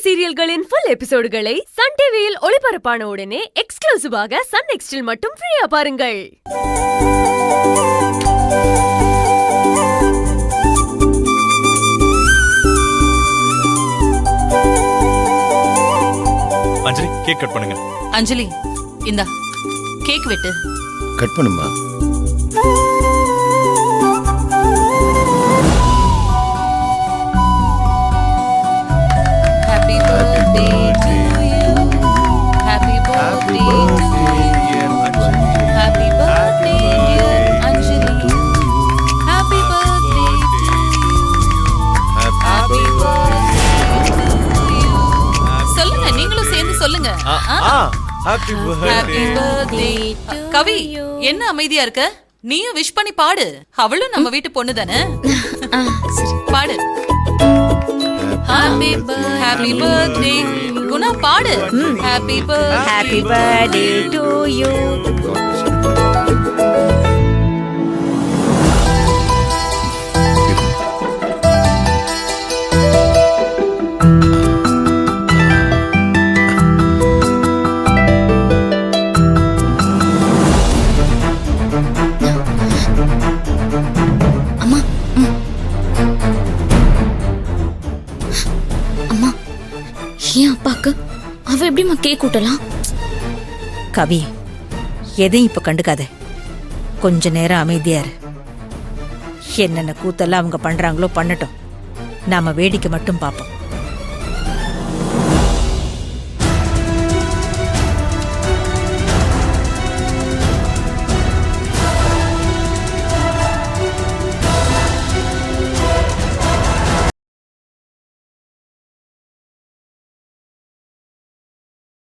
சீரியல்களின் full எபிசோடுகளை Sun டிவியில் ஒளிபரப்பான உடனே எக்ஸ்க்ளூசிவாக சன் நெக்ஸ்டில் மட்டும் ஃப்ரீயா பாருங்கள். அஞ்சலி, கேக் கட் பண்ணுங்க. அஞ்சலி, இந்தா கேக் வெட்டு. கட் பண்ணுமா? Happy birthday to you. Happy birthday to you. Happy birthday dear Anjali. Happy birthday to you. Happy birthday to you. சொல்லுங்க, நீங்களும் சேர்ந்து சொல்லுங்க. Happy birthday. கவி, என்ன அமைதியா இருக்க? நீயும் விஷ் பண்ணி பாடு. அவளும் நம்ம வீட்டு பொண்ணு தானே. பாடு. Happy birthday. குணா பாடு. Happy birthday to you. ஏன் அப்பாக்கு அவ எப்படிமா கேக் கூட்டலாம்? கவி, எதையும் இப்ப கண்டுக்காத. கொஞ்ச நேரம் அமைதியா இரு. என்னென்ன கூத்தெல்லாம் அவங்க பண்றாங்களோ பண்ணட்டும், நாம வேடிக்கை மட்டும் பார்ப்போம்.